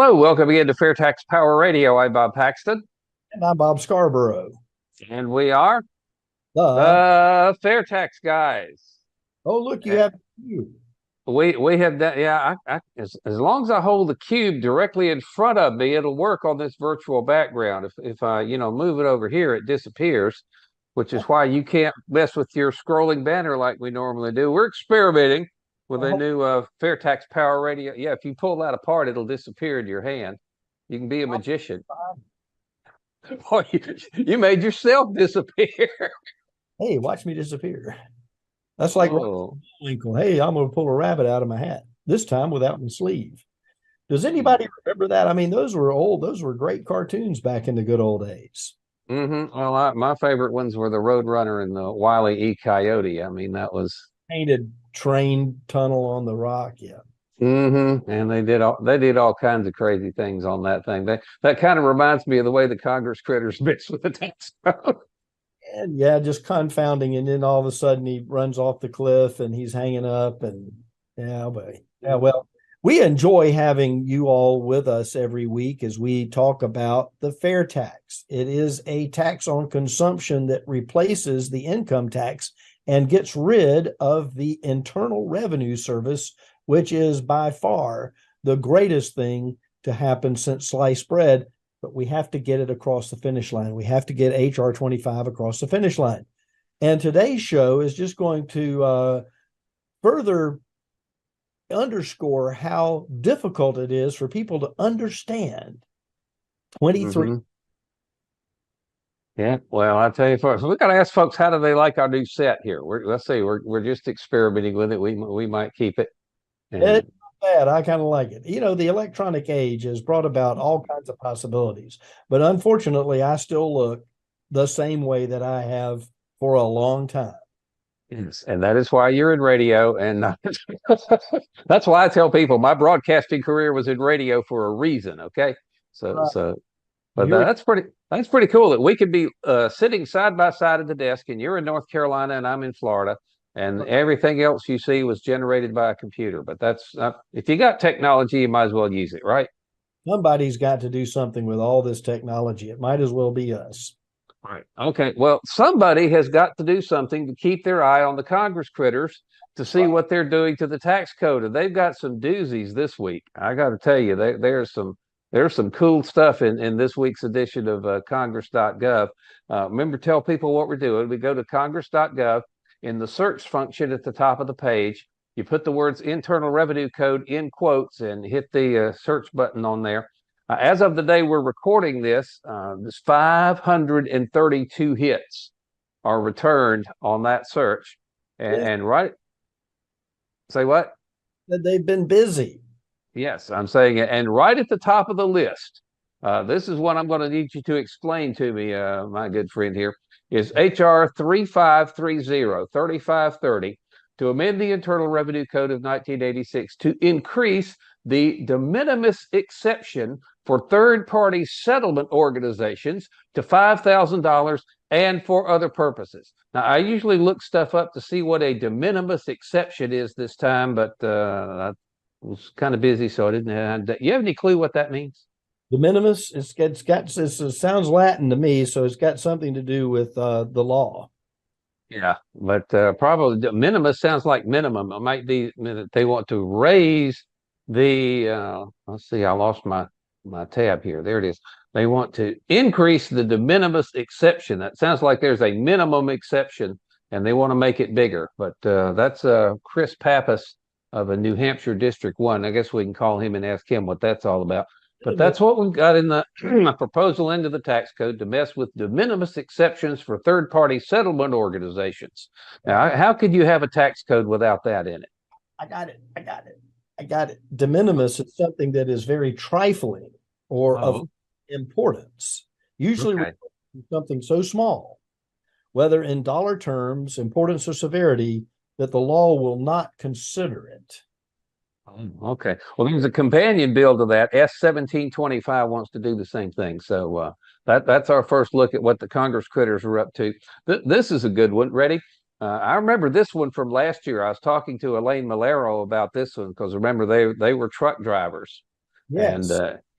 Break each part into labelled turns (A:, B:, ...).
A: Hello, welcome again to FAIRtax Power Radio. I'm Bob Paxton.
B: And I'm Bob Scarborough.
A: And we are
B: The
A: the FAIRtax Guys.
B: Oh, look, you have you.
A: We have that. Yeah, as long as I hold the cube directly in front of me, it'll work on this virtual background. If I move it over here, it disappears, which is why you can't mess with your scrolling banner like we normally do. We're experimenting with a new FAIRtax Power Radio. Yeah, if you pull that apart, it'll disappear in your hand. You can be a magician. Boy, you made yourself disappear.
B: Hey, watch me disappear. That's like Winkle. Hey, I'm going to pull a rabbit out of my hat, this time without my sleeve. Does anybody remember that? I mean, those were old. Those were great cartoons back in the good old days.
A: Well, my favorite ones were the Roadrunner and the Wile E. Coyote. I mean, that was
B: painted train tunnel on the rock. Yeah.
A: And they did all kinds of crazy things on that thing. That kind of reminds me of the way the Congress critters mix with the tax code.
B: And yeah, just confounding, and then all of a sudden he runs off the cliff and he's hanging up, and well, we enjoy having you all with us every week as we talk about the fair tax. It is a tax on consumption that replaces the income tax and gets rid of the Internal Revenue Service, which is by far the greatest thing to happen since sliced bread. But we have to get it across the finish line. We have to get HR 25 across the finish line. And today's show is just going to further underscore how difficult it is for people to understand 23.
A: Yeah, well, I'll tell you first. We've got to ask folks, how do they like our new set here? Let's see, we're just experimenting with it. We might keep it.
B: It's not bad. I kind of like it. You know, the electronic age has brought about all kinds of possibilities, but unfortunately, I still look the same way that I have for a long time.
A: Yes, and that is why you're in radio, and that's why I tell people my broadcasting career was in radio for a reason. Okay, but that's pretty cool that we could be sitting side by side at the desk, and you're in North Carolina and I'm in Florida, and everything else you see was generated by a computer. But that's if you got technology, you might as well use it, right?
B: Somebody's got to do something with all this technology. It might as well be us.
A: Right. Okay. Well, somebody has got to do something to keep their eye on the Congress critters to see what they're doing to the tax code. And they've got some doozies this week. I got to tell you, there's some cool stuff in this week's edition of Congress.gov. Remember, tell people what we're doing. We go to Congress.gov. In the search function at the top of the page, you put the words Internal Revenue Code in quotes and hit the search button on there. As of the day we're recording this, there's 532 hits are returned on that search. And right, say what?
B: That they've been busy.
A: Yes, I'm saying it. And right at the top of the list, this is what I'm going to need you to explain to me, my good friend here, is HR 3530 to amend the Internal Revenue Code of 1986 to increase the de minimis exception for third-party settlement organizations to $5,000 and for other purposes. Now, I usually look stuff up to see what a de minimis exception is this time, but I was kind of busy, so I didn't. You have any clue what that means?
B: De minimis, it sounds Latin to me, so it's got something to do with the law.
A: Yeah, but probably de minimis sounds like minimum. It might be that they want to raise the let's see, I lost my tab here. There it is. They want to increase the de minimis exception. That sounds like there's a minimum exception and they want to make it bigger. But that's Chris Pappas of a New Hampshire District 1. I guess we can call him and ask him what that's all about. But that's what we've got in the proposal into the tax code to mess with de minimis exceptions for third-party settlement organizations. Now, how could you have a tax code without that in it?
B: I got it. De minimis is something that is very trifling or of importance, usually something so small, whether in dollar terms, importance, or severity, that the law will not consider it.
A: Okay. Well, there's a companion bill to that. S-1725 wants to do the same thing. So that's our first look at what the Congress critters are up to. This is a good one. Ready? I remember this one from last year. I was talking to Elaine Malero about this one because remember they were truck drivers, And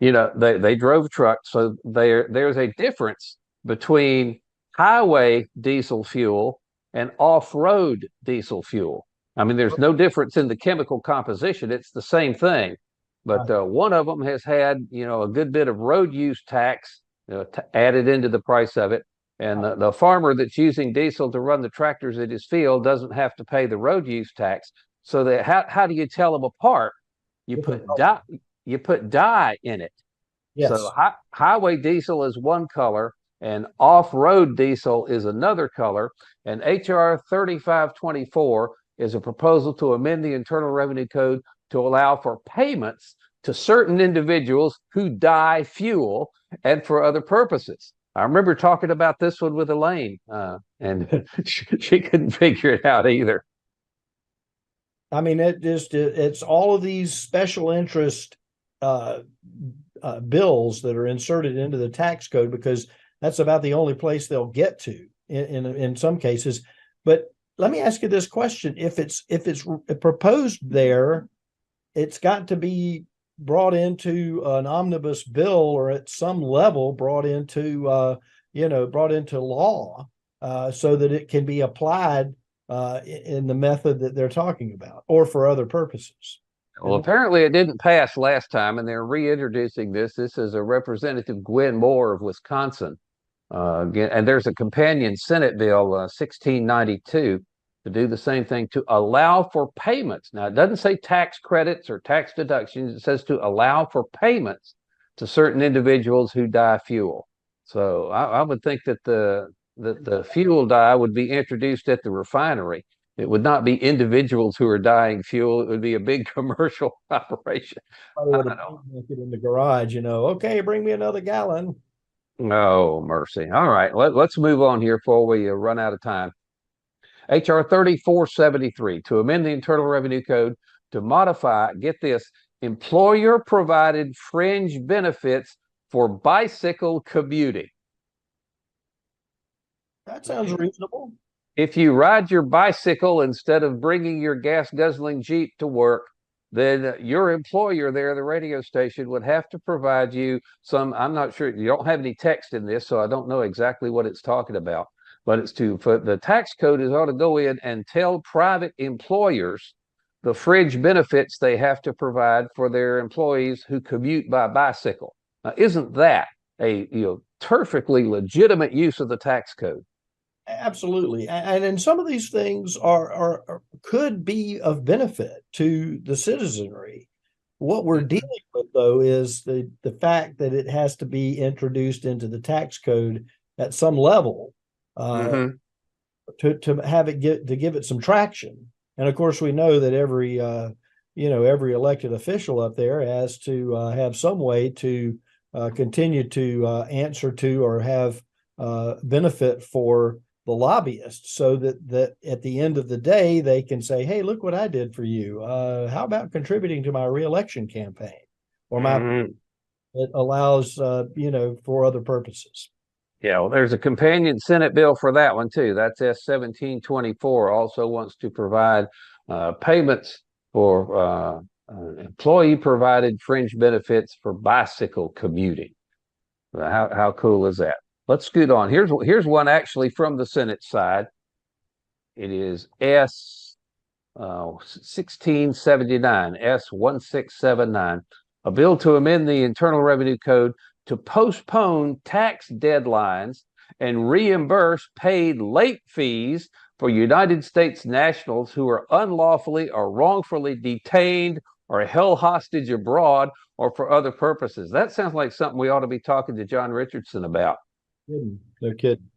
B: Yes.
A: they drove trucks, so there's a difference between highway diesel fuel and off-road diesel fuel. I mean, there's no difference in the chemical composition. It's the same thing. But one of them has had, a good bit of road use tax added into the price of it. And the farmer that's using diesel to run the tractors in his field doesn't have to pay the road use tax. So that how do you tell them apart? You put dye in it. So
B: Yes.
A: highway diesel is one color and off-road diesel is another color. And HR 3524 is a proposal to amend the Internal Revenue Code to allow for payments to certain individuals who dye fuel and for other purposes. I remember talking about this one with Elaine, and she couldn't figure it out either.
B: I mean, it's all of these special interest bills that are inserted into the tax code, because that's about the only place they'll get to in some cases. But let me ask you this question: if it's proposed there, it's got to be brought into an omnibus bill, or at some level brought into law, so that it can be applied in the method that they're talking about, or for other purposes.
A: Well, apparently it didn't pass last time, and they're reintroducing this. This is a Representative Gwen Moore of Wisconsin. Again, and there's a companion Senate bill, 1692, to do the same thing, to allow for payments. Now, it doesn't say tax credits or tax deductions. It says to allow for payments to certain individuals who dye fuel. So I would think that the fuel dye would be introduced at the refinery. It would not be individuals who are dyeing fuel. It would be a big commercial operation.
B: I would have it in the garage, okay, bring me another gallon.
A: Oh, mercy. All right, let's move on here before we run out of time. HR 3473, to amend the Internal Revenue Code to modify, get this, employer-provided fringe benefits for bicycle commuting.
B: That sounds reasonable.
A: If you ride your bicycle instead of bringing your gas-guzzling Jeep to work, then your employer there, the radio station, would have to provide you some, I'm not sure, you don't have any text in this, so I don't know exactly what it's talking about, but it's for the tax code is ought to go in and tell private employers the fringe benefits they have to provide for their employees who commute by bicycle. Now, isn't that a perfectly legitimate use of the tax code?
B: Absolutely. And some of these things could be of benefit to the citizenry. What we're dealing with, though, is the fact that it has to be introduced into the tax code at some level to have it give it some traction. And of course, we know that every elected official up there has to have some way to continue to answer to or have benefit for the lobbyists, so that at the end of the day they can say, hey, look what I did for you. How about contributing to my reelection campaign, or it allows for other purposes.
A: Yeah, well, there's a companion Senate bill for that one too. That's S1724, also wants to provide payments for employee provided fringe benefits for bicycle commuting. How cool is that? Let's scoot on. Here's one actually from the Senate side. It is S1679, S1679, a bill to amend the Internal Revenue Code to postpone tax deadlines and reimburse paid late fees for United States nationals who are unlawfully or wrongfully detained or held hostage abroad or for other purposes. That sounds like something we ought to be talking to John Richardson about.
B: No kidding.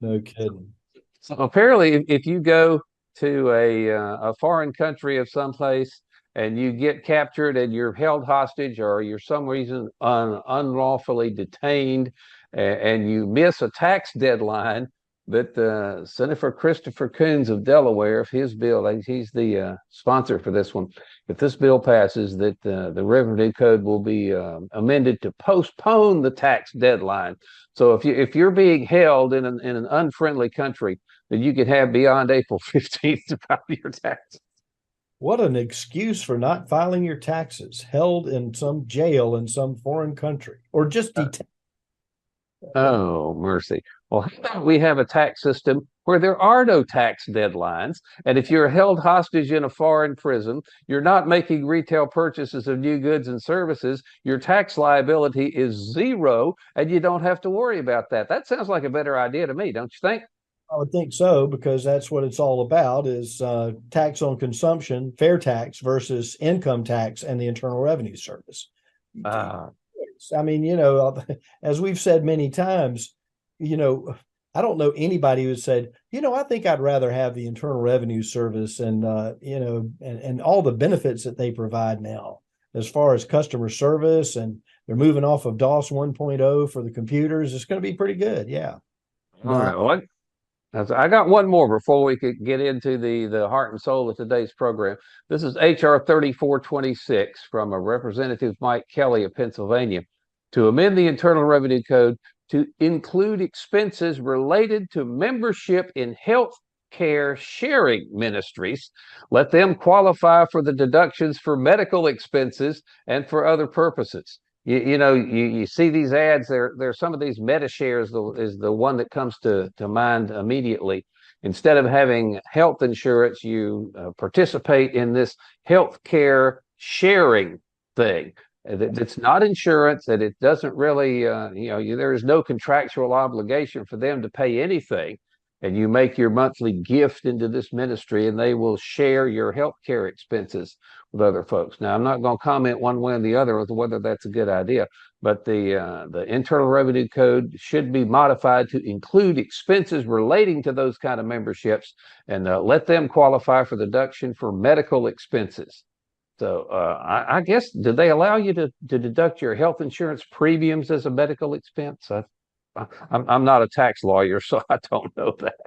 B: No kidding.
A: So apparently, if you go to a foreign country of someplace and you get captured and you're held hostage, or you're some reason unlawfully detained, and you miss a tax deadline, that Senator Christopher Coons of Delaware, if his bill, he's the sponsor for this one, if this bill passes, that the Revenue Code will be amended to postpone the tax deadline. So if you're being held in an unfriendly country, then you can have beyond April 15th to file your taxes.
B: What an excuse for not filing your taxes, held in some jail in some foreign country, or just detained.
A: Oh, mercy. Well, how about we have a tax system where there are no tax deadlines? And if you're held hostage in a foreign prison, you're not making retail purchases of new goods and services, your tax liability is zero, and you don't have to worry about that. That sounds like a better idea to me, don't you think?
B: I would think so, because that's what it's all about, is tax on consumption, fair tax versus income tax and the Internal Revenue Service.
A: Uh,
B: I mean, as we've said many times, I don't know anybody who said, I think I'd rather have the Internal Revenue Service and, and all the benefits that they provide now, as far as customer service, and they're moving off of DOS 1.0 for the computers. It's going to be pretty good. Yeah.
A: all right. Well, I got one more before we could get into the heart and soul of today's program. This is HR 3426 from a Representative Mike Kelly of Pennsylvania to amend the Internal Revenue Code to include expenses related to membership in health care sharing ministries. Let them qualify for the deductions for medical expenses and for other purposes. You see these ads. There's some of these meta shares is the one that comes to mind immediately. Instead of having health insurance, you participate in this health care sharing thing. It's not insurance, that it doesn't really, there is no contractual obligation for them to pay anything. And you make your monthly gift into this ministry, and they will share your health care expenses with other folks. Now, I'm not going to comment one way or the other as whether that's a good idea, but the Internal Revenue Code should be modified to include expenses relating to those kind of memberships, and let them qualify for deduction for medical expenses. So I guess, do they allow you to deduct your health insurance premiums as a medical expense? I'm not a tax lawyer, so I don't know that.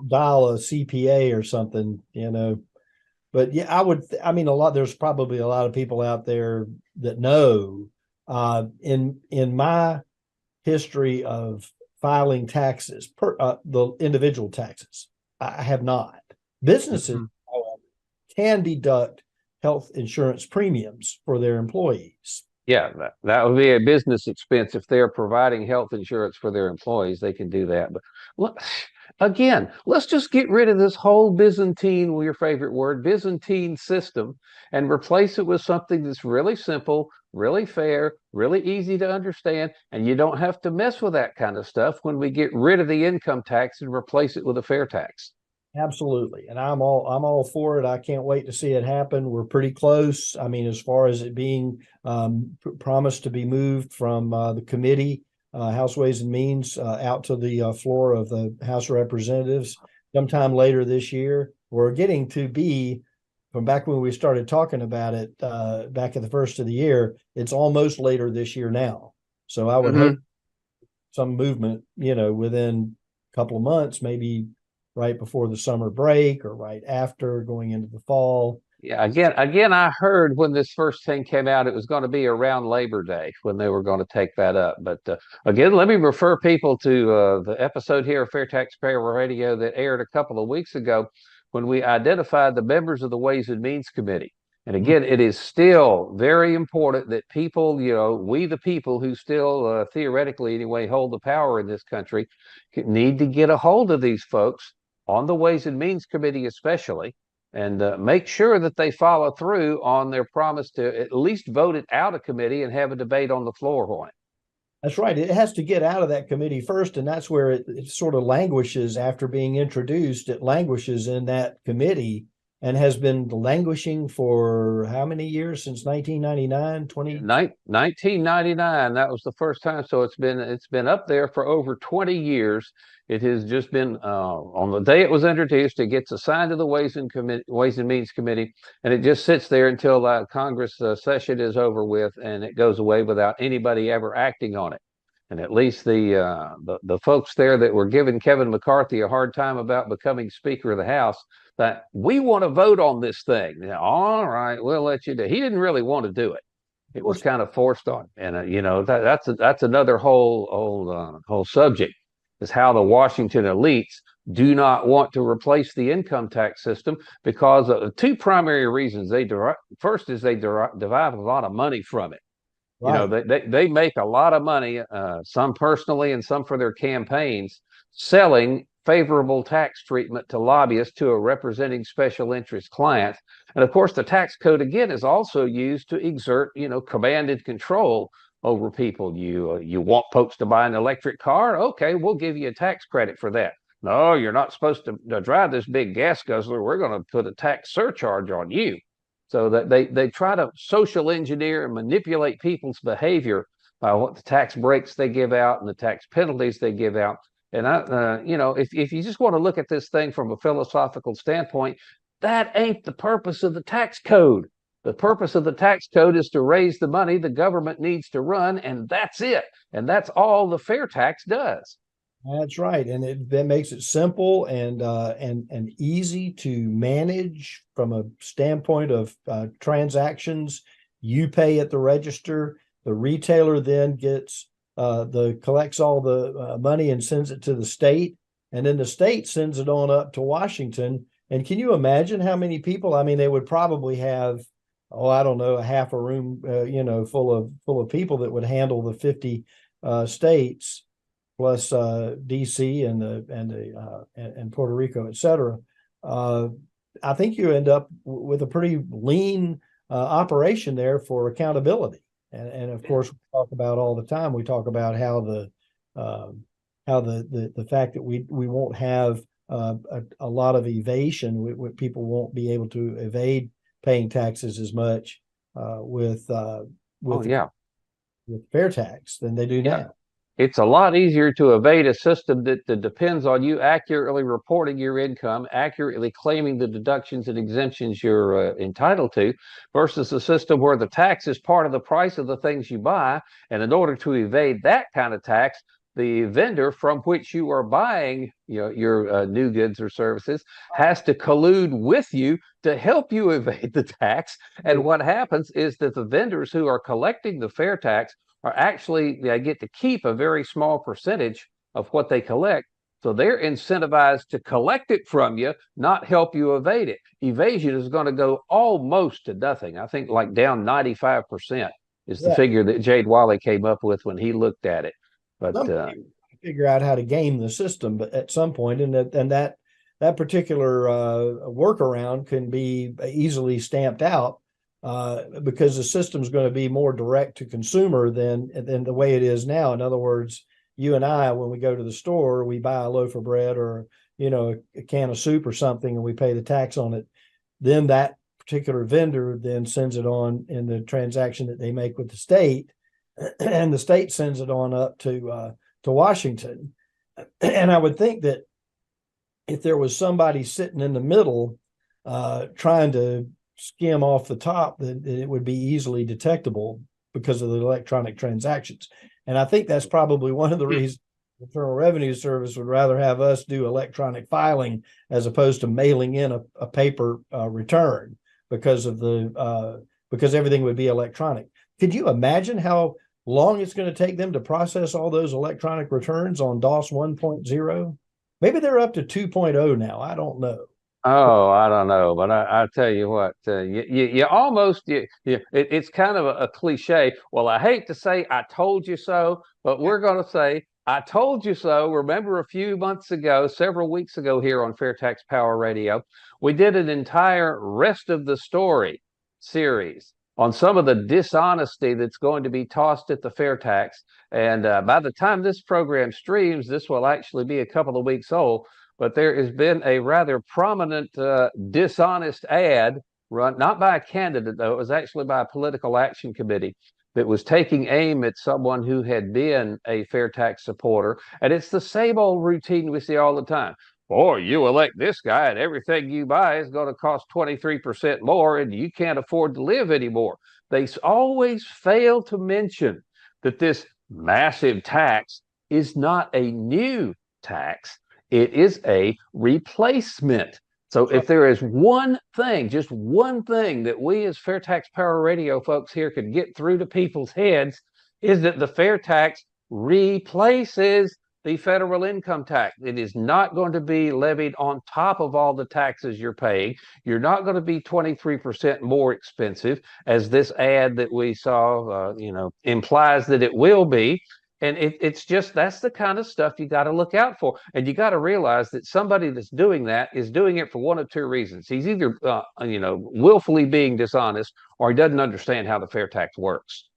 B: Dial a CPA or something, But yeah, there's probably a lot of people out there that know. In my history of filing taxes, the individual taxes, I have not. Businesses, however, can deduct health insurance premiums for their employees.
A: Yeah, that would be a business expense. If they're providing health insurance for their employees, they can do that. But look, again, let's just get rid of this whole Byzantine, your favorite word, Byzantine system, and replace it with something that's really simple, really fair, really easy to understand, and you don't have to mess with that kind of stuff when we get rid of the income tax and replace it with a fair tax.
B: Absolutely. And I'm all for it. I can't wait to see it happen. We're pretty close. I mean, as far as it being promised to be moved from the committee, House Ways and Means, out to the floor of the House of Representatives sometime later this year. We're getting to be, from back when we started talking about it back at the first of the year, it's almost later this year now. So I would hope some movement, within a couple of months, maybe right before the summer break or right after, going into the fall.
A: Yeah, again, I heard when this first thing came out, it was going to be around Labor Day when they were going to take that up. But again, let me refer people to the episode here of FAIRtax Power Radio that aired a couple of weeks ago when we identified the members of the Ways and Means Committee. And again, it is still very important that people, we the people who still theoretically anyway hold the power in this country, need to get a hold of these folks on the Ways and Means Committee especially, and make sure that they follow through on their promise to at least vote it out of committee and have a debate on the floor on it.
B: That's right. It has to get out of that committee first, and that's where it sort of languishes after being introduced. It languishes in that committee and has been languishing for how many years? Since 1999,
A: 1999. That was the first time. So it's been up there for over 20 years. It has just been on the day it was introduced, it gets assigned to the Ways and Means Committee, and it just sits there until Congress session is over with, and it goes away without anybody ever acting on it. And at least the folks there that were giving Kevin McCarthy a hard time about becoming Speaker of the House, that we want to vote on this thing. Now, all right, we'll let you do. He didn't really want to do it. It was kind of forced on, and that's another whole subject. is how the Washington elites do not want to replace the income tax system because of two primary reasons. First is they derive a lot of money from it.
B: Right.
A: You know, they make a lot of money, some personally and some for their campaigns, selling favorable tax treatment to lobbyists who are representing special interest clients. And of course, the tax code, again, is also used to exert, command and control over people. You want folks to buy an electric car? Okay, we'll give you a tax credit for that. No, you're not supposed to drive this big gas guzzler. We're going to put a tax surcharge on you. So that they try to social engineer and manipulate people's behavior by what the tax breaks they give out and the tax penalties they give out. And if you just want to look at this thing from a philosophical standpoint, that ain't the purpose of the tax code. The purpose of the tax code is to raise the money the government needs to run, and that's it. And that's all the fair tax does.
B: That's right, and that makes it simple and easy to manage from a standpoint of transactions. You pay at the register. The retailer then collects all the money and sends it to the state, and then the state sends it on up to Washington. And can you imagine how many people? I mean, they would probably have, I don't know, a half a room, full of people that would handle the 50 states. Plus DC and Puerto Rico, et cetera. I think you end up with a pretty lean operation there for accountability. And of course, we talk about all the time. We talk about how the fact that we won't have a lot of evasion. People won't be able to evade paying taxes as much with fair tax than they do now.
A: It's a lot easier to evade a system that depends on you accurately reporting your income, accurately claiming the deductions and exemptions you're entitled to, versus a system where the tax is part of the price of the things you buy. And in order to evade that kind of tax, the vendor from which you are buying your new goods or services has to collude with you to help you evade the tax. And what happens is that the vendors who are collecting the fair tax they get to keep a very small percentage of what they collect. So they're incentivized to collect it from you, not help you evade it. Evasion is going to go almost to nothing. I think like down 95% is the figure that Jade Wiley came up with when he looked at it. But
B: figure out how to game the system, but at some point, and that particular workaround can be easily stamped out. Because the system is going to be more direct to consumer than the way it is now. In other words, you and I, when we go to the store, we buy a loaf of bread or a can of soup or something, and we pay the tax on it. Then that particular vendor then sends it on in the transaction that they make with the state, and the state sends it on up to Washington. And I would think that if there was somebody sitting in the middle trying to skim off the top, that it would be easily detectable because of the electronic transactions. And I think that's probably one of the reasons the Internal Revenue Service would rather have us do electronic filing as opposed to mailing in a paper return because everything would be electronic. Could you imagine how long it's going to take them to process all those electronic returns on DOS 1.0? Maybe they're up to 2.0 now. I don't know.
A: Oh, I don't know, but I tell you what, it's kind of a cliche. Well, I hate to say I told you so, but we're going to say I told you so. Remember a few months ago, several weeks ago here on FAIRtax Power Radio, we did an entire Rest of the Story series on some of the dishonesty that's going to be tossed at the fair tax. And by the time this program streams, this will actually be a couple of weeks old. But there has been a rather prominent dishonest ad run, not by a candidate, though. It was actually by a political action committee that was taking aim at someone who had been a fair tax supporter. And it's the same old routine we see all the time. Boy, you elect this guy and everything you buy is going to cost 23% more and you can't afford to live anymore. They always fail to mention that this massive tax is not a new tax. It is a replacement. So if there is one thing, just one thing that we as FAIRtax Power Radio folks here could get through to people's heads is that the fair tax replaces the federal income tax. It is not going to be levied on top of all the taxes you're paying. You're not going to be 23% more expensive, as this ad that we saw, implies that it will be. And it's just, that's the kind of stuff you got to look out for. And you got to realize that somebody that's doing that is doing it for one of two reasons. He's either, willfully being dishonest, or he doesn't understand how the fair tax works.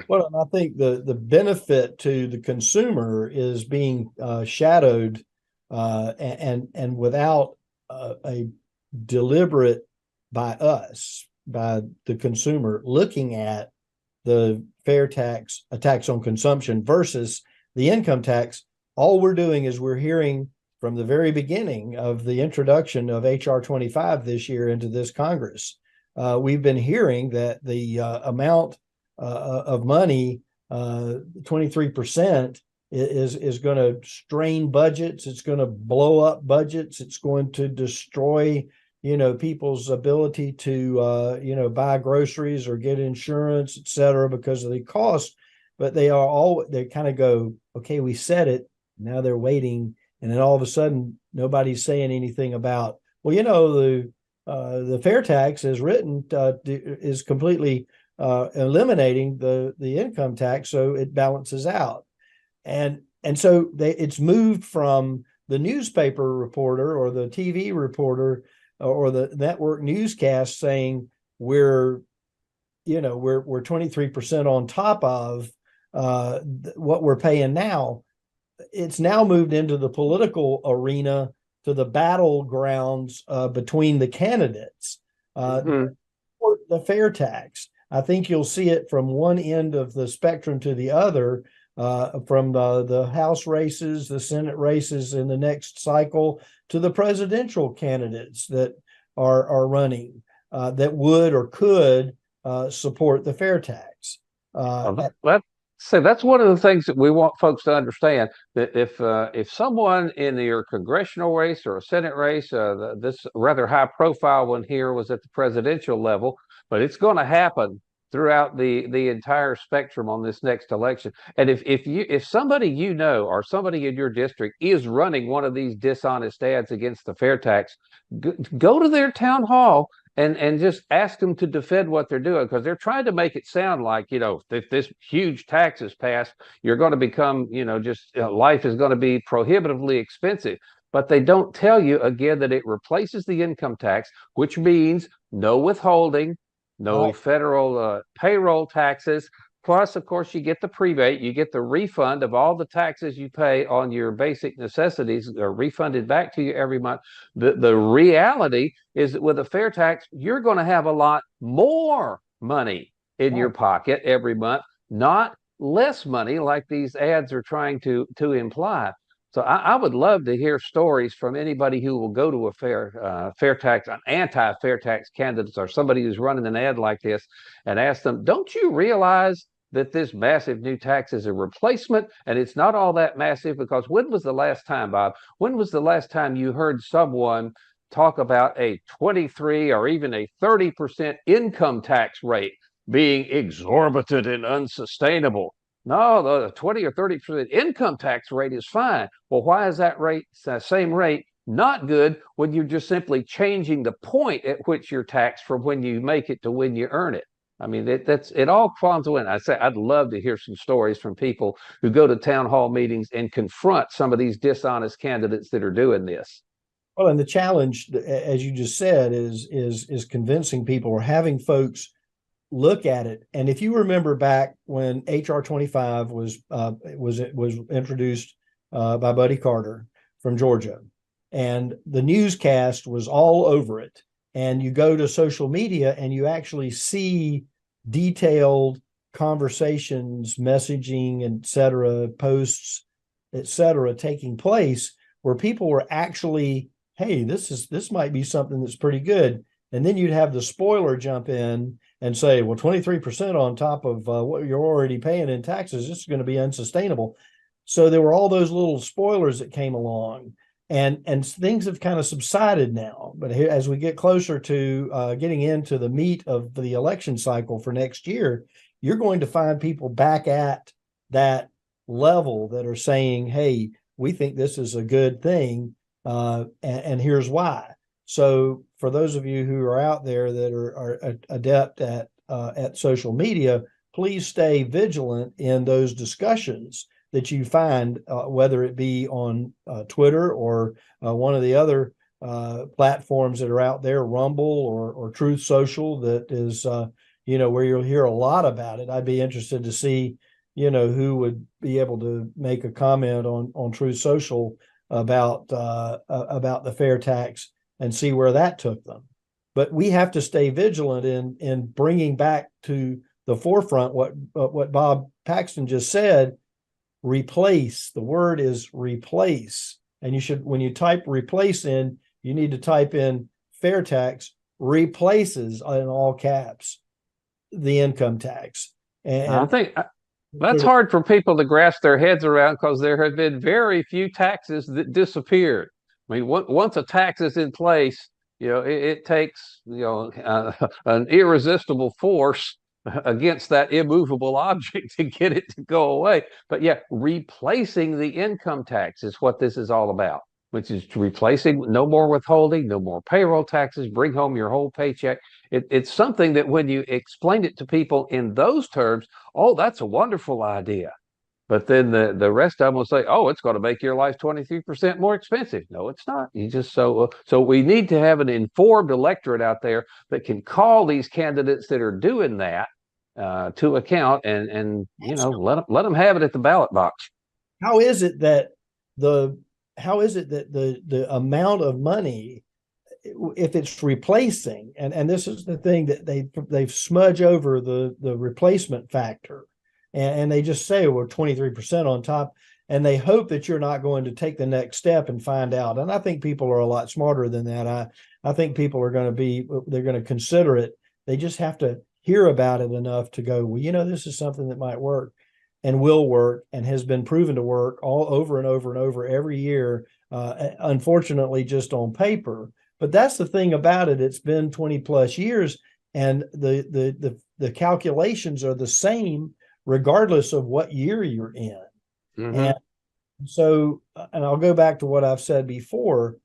B: Well, and I think the benefit to the consumer is being shadowed and without a deliberate by us, by the consumer, looking at the fair tax, a tax on consumption versus the income tax. All we're doing is we're hearing from the very beginning of the introduction of HR 25 this year into this Congress. We've been hearing that the amount of money, 23%, is going to strain budgets. It's going to blow up budgets. It's going to destroy, people's ability to, buy groceries or get insurance, et cetera, because of the cost. But they kind of go, okay, we said it. Now they're waiting. And then all of a sudden, nobody's saying anything about, the fair tax is written, is completely eliminating the income tax, so it balances out. And so it's moved from the newspaper reporter or the TV reporter or the network newscast saying we're 23% on top of what we're paying now. It's now moved into the political arena, to the battlegrounds between the candidates. The fair tax, I think you'll see it from one end of the spectrum to the other, from the House races, the Senate races in the next cycle, to the presidential candidates that are running that would or could support the fair tax.
A: So that's one of the things that we want folks to understand, that if someone in your congressional race or a Senate race, this rather high profile one here was at the presidential level, but it's going to happen throughout the entire spectrum on this next election. And if somebody or somebody in your district is running one of these dishonest ads against the fair tax, go to their town hall and just ask them to defend what they're doing, because they're trying to make it sound like, if this huge tax is passed, you're going to become, life is going to be prohibitively expensive. But they don't tell you, again, that it replaces the income tax, which means no withholding, no federal payroll taxes. Plus, of course, you get the prebate, you get the refund of all the taxes you pay on your basic necessities, are refunded back to you every month. The reality is that with a fair tax, you're going to have a lot more money in your pocket every month, not less money like these ads are trying to imply. So I would love to hear stories from anybody who will go to a fair tax, an anti-fair tax candidate, or somebody who's running an ad like this, and ask them, don't you realize that this massive new tax is a replacement, and it's not all that massive? Because when was the last time, Bob, when was the last time you heard someone talk about a 23 or even a 30% income tax rate being exorbitant and unsustainable? No, the 20 or 30% income tax rate is fine. Well, why is that same rate not good when you're just simply changing the point at which you're taxed from when you make it to when you earn it? I mean, it all falls in. I say I'd love to hear some stories from people who go to town hall meetings and confront some of these dishonest candidates that are doing this.
B: Well, and the challenge, as you just said, is convincing people, or having folks look at it. And if you remember back when HR 25 was introduced by Buddy Carter from Georgia, and the newscast was all over it, and you go to social media and you actually see detailed conversations, messaging, et cetera, posts, et cetera, taking place, where people were actually, hey, this might be something that's pretty good. And then you'd have the spoiler jump in and say, well, 23% on top of what you're already paying in taxes, this is going to be unsustainable. So there were all those little spoilers that came along, and things have kind of subsided now. But here, as we get closer to getting into the meat of the election cycle for next year, you're going to find people back at that level that are saying, hey, we think this is a good thing, and here's why. So for those of you who are out there that are adept at social media, please stay vigilant in those discussions that you find, whether it be on Twitter or one of the other platforms that are out there, Rumble or Truth Social, that is, where you'll hear a lot about it. I'd be interested to see, who would be able to make a comment on Truth Social about the fair tax and see where that took them. But we have to stay vigilant in bringing back to the forefront what Bob Paxton just said. Replace. The word is replace. And you should, when you type replace in, you need to type in FAIRtax replaces, in all caps, the income tax. And
A: I think that's hard for people to grasp their heads around, because there have been very few taxes that disappeared. I mean, once a tax is in place, it takes, an irresistible force against that immovable object to get it to go away. But yeah, replacing the income tax is what this is all about, which is replacing, no more withholding, no more payroll taxes, bring home your whole paycheck. It's something that when you explain it to people in those terms, oh, that's a wonderful idea. But then the rest of them will say, oh, it's going to make your life 23% more expensive. No, it's not. You just so we need to have an informed electorate out there that can call these candidates that are doing that to account, and let them have it at the ballot box.
B: How is it that the amount of money, if it's replacing, and this is the thing that they've smudged over the replacement factor, and they just say we're 23% on top, and they hope that you're not going to take the next step and find out. And I think people are a lot smarter than that. I think people are going to consider it. They just have to hear about it enough to go, well, this is something that might work and will work and has been proven to work all over and over and over every year, unfortunately just on paper. But that's the thing about it. It's been 20 plus years, and the calculations are the same regardless of what year you're in. Mm-hmm. And so, and I'll go back to what I've said before,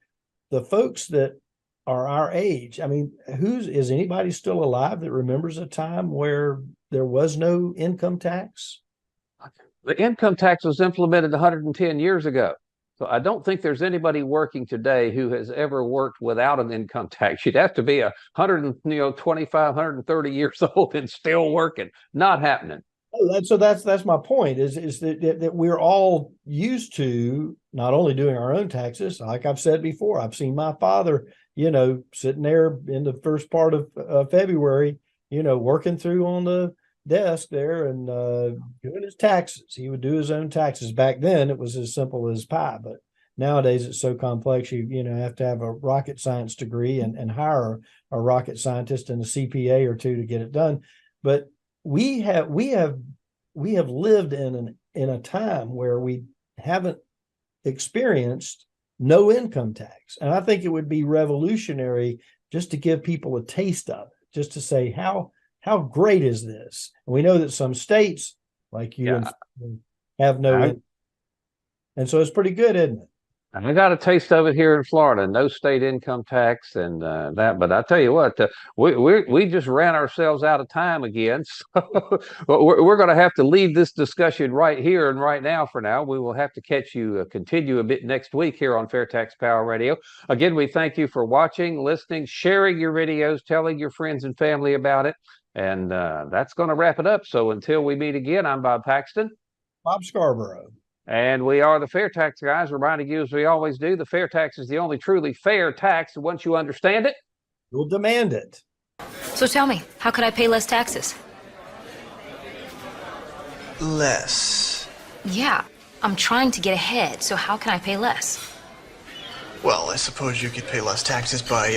B: the folks that are our age, I mean, is anybody still alive that remembers a time where there was no income tax?
A: The income tax was implemented 110 years ago. So I don't think there's anybody working today who has ever worked without an income tax. You'd have to be 125, 130 years old and still working. Not happening.
B: So that's my point, is that we're all used to not only doing our own taxes. Like I've said before, I've seen my father, sitting there in the first part of February, working through on the desk there and doing his taxes. He would do his own taxes. Back then it was as simple as pie, but nowadays it's so complex. You have to have a rocket science degree and hire a rocket scientist and a CPA or two to get it done. But we have lived in a time where we haven't experienced no income tax, and I think it would be revolutionary just to give people a taste of it, just to say how great is this. And we know that some states like you have no, and so it's pretty good, isn't it?
A: I got a taste of it here in Florida. No state income tax and that. But I tell you what, we just ran ourselves out of time again. So we're going to have to leave this discussion right here and right now for now. We will have to continue a bit next week here on FAIRtax Power Radio. Again, we thank you for watching, listening, sharing your videos, telling your friends and family about it. And that's going to wrap it up. So until we meet again, I'm Bob Paxton.
B: Bob Scarborough.
A: And we are the FAIRtax Guys, reminding you, as we always do, the fair tax is the only truly fair tax. And once you understand it,
B: you'll demand it.
C: So tell me, how could I pay less taxes?
D: Less?
C: Yeah, I'm trying to get ahead, so how can I pay less?
D: Well, I suppose you could pay less taxes by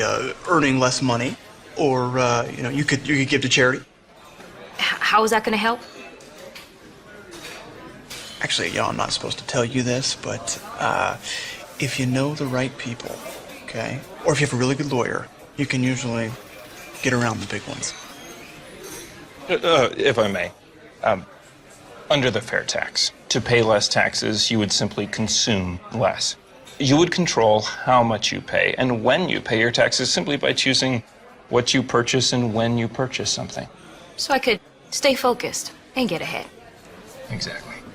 D: earning less money, or, you could give to charity.
C: How is that going to help?
D: Actually, I'm not supposed to tell you this, but if you know the right people, okay, or if you have a really good lawyer, you can usually get around the big ones.
E: If I may, Under the fair tax, to pay less taxes, you would simply consume less. You would control how much you pay and when you pay your taxes simply by choosing what you purchase and when you purchase something.
C: So I could stay focused and get ahead.
E: Exactly.